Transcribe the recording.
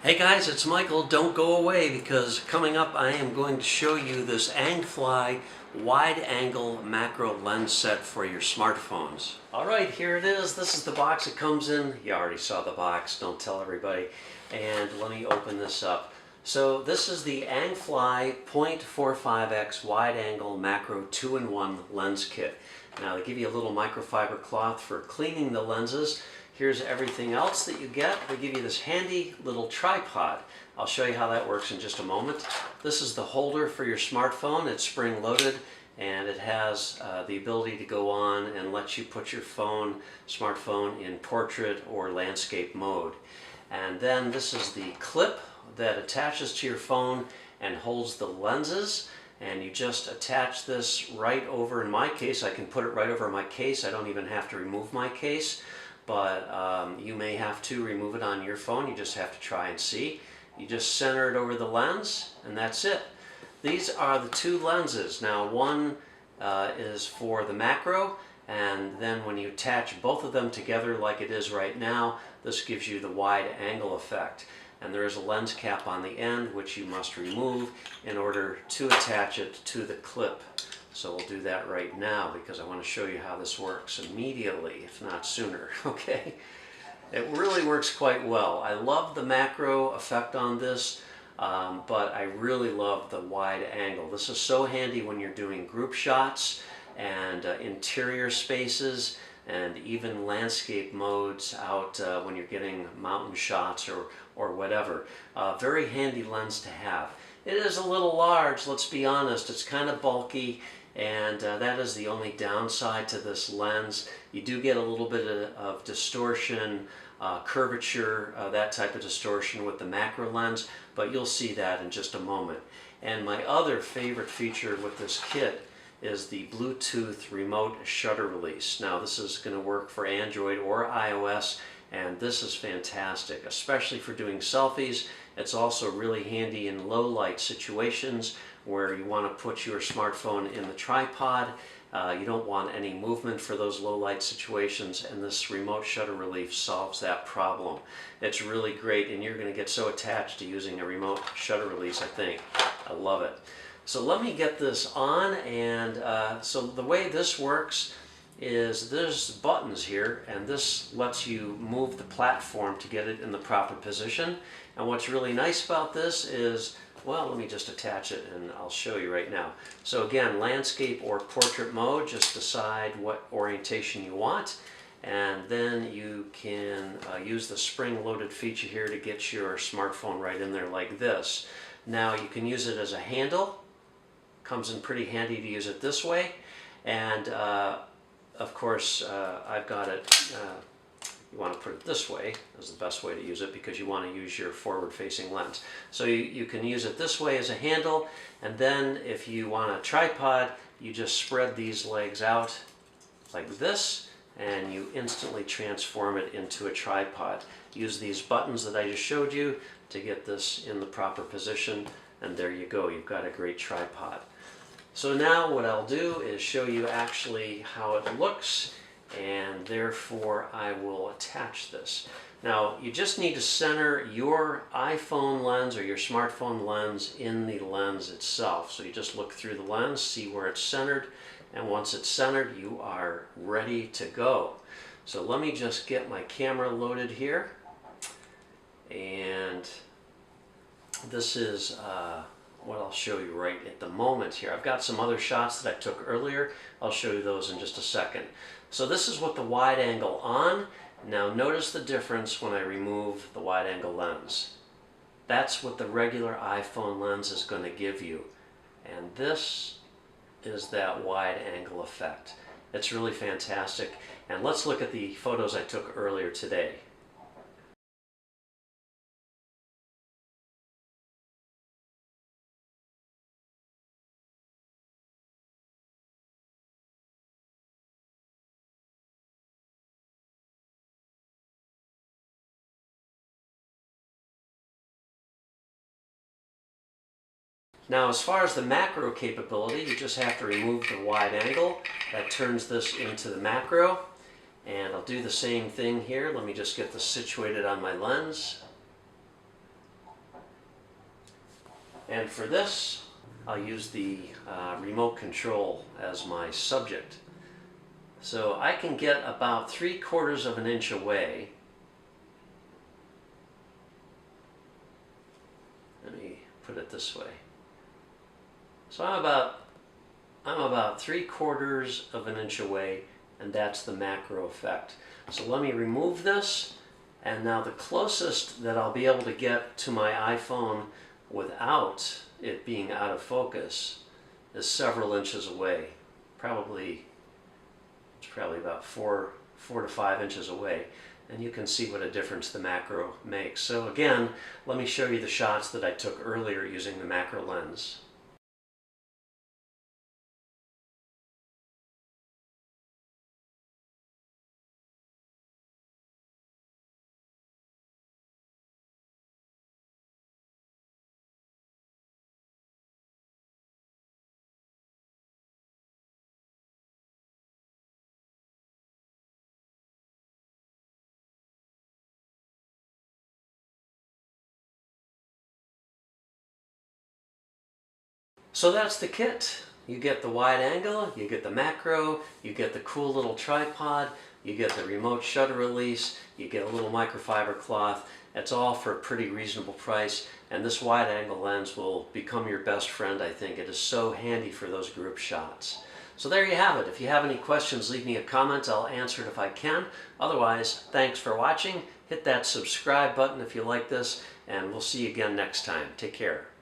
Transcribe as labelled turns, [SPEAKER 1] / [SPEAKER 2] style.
[SPEAKER 1] Hey guys, it's Michael. Don't go away because coming up I am going to show you this ANGFLY wide-angle macro lens set for your smartphones. Alright, here it is. This is the box it comes in. You already saw the box, don't tell everybody. And let me open this up. So this is the ANGFLY 0.45x wide-angle macro 2-in-1 lens kit. Now they give you a little microfiber cloth for cleaning the lenses. Here's everything else that you get. They give you this handy little tripod. I'll show you how that works in just a moment. This is the holder for your smartphone. It's spring-loaded and it has the ability to go on and let you put your smartphone in portrait or landscape mode. And then this is the clip that attaches to your phone and holds the lenses. And you just attach this right over, in my case, I can put it right over my case. I don't even have to remove my case. But you may have to remove it on your phone. You just have to try and see. You just center it over the lens and that's it. These are the two lenses. Now one is for the macro, and then when you attach both of them together like it is right now, this gives you the wide angle effect. And there is a lens cap on the end which you must remove in order to attach it to the clip. So we'll do that right now because I want to show you how this works immediately, if not sooner, okay? It really works quite well. I love the macro effect on this, but I really love the wide angle. This is so handy when you're doing group shots and interior spaces and even landscape modes out when you're getting mountain shots or whatever. Very handy lens to have. It is a little large, let's be honest. It's kind of bulky. And that is the only downside to this lens. You do get a little bit of distortion, curvature, that type of distortion with the macro lens, but you'll see that in just a moment. And my other favorite feature with this kit is the Bluetooth remote shutter release. Now this is going to work for Android or iOS, and this is fantastic, especially for doing selfies. It's also really handy in low light situations where you want to put your smartphone in the tripod. You don't want any movement for those low light situations, and this remote shutter release solves that problem. It's really great, and you're going to get so attached to using a remote shutter release, I think. I love it. So let me get this on, and so the way this works is there's buttons here, and this lets you move the platform to get it in the proper position. And what's really nice about this is, well, let me just attach it and I'll show you right now. So again, landscape or portrait mode, just decide what orientation you want. And then you can use the spring-loaded feature here to get your smartphone right in there like this. Now you can use it as a handle. Comes in pretty handy to use it this way. And of course, I've got it, you want to put it this way is the best way to use it because you want to use your forward-facing lens. So you can use it this way as a handle, and then if you want a tripod, you just spread these legs out like this, and you instantly transform it into a tripod. Use these buttons that I just showed you to get this in the proper position, and there you go, you've got a great tripod. So now what I'll do is show you actually how it looks, and therefore I will attach this. Now you just need to center your iPhone lens or your smartphone lens in the lens itself. So you just look through the lens, see where it's centered, and once it's centered you are ready to go. So let me just get my camera loaded here, and this is what I'll show you right at the moment here. I've got some other shots that I took earlier. I'll show you those in just a second. So this is with the wide angle on. Now notice the difference when I remove the wide angle lens. That's what the regular iPhone lens is going to give you. And this is that wide angle effect. It's really fantastic. And let's look at the photos I took earlier today. Now as far as the macro capability, you just have to remove the wide angle. That turns this into the macro. And I'll do the same thing here. Let me just get this situated on my lens. And for this, I'll use the remote control as my subject. So I can get about 3/4 of an inch away. Let me put it this way. So I'm about 3/4 of an inch away, and that's the macro effect. So let me remove this, and now the closest that I'll be able to get to my iPhone without it being out of focus is several inches away. It's probably about 4 to 5 inches away, and you can see what a difference the macro makes. So again, let me show you the shots that I took earlier using the macro lens. So that's the kit. You get the wide angle, you get the macro, you get the cool little tripod, you get the remote shutter release, you get a little microfiber cloth. It's all for a pretty reasonable price, and this wide angle lens will become your best friend, I think. It is so handy for those group shots. So there you have it. If you have any questions, leave me a comment. I'll answer it if I can. Otherwise, thanks for watching. Hit that subscribe button if you like this, and we'll see you again next time. Take care.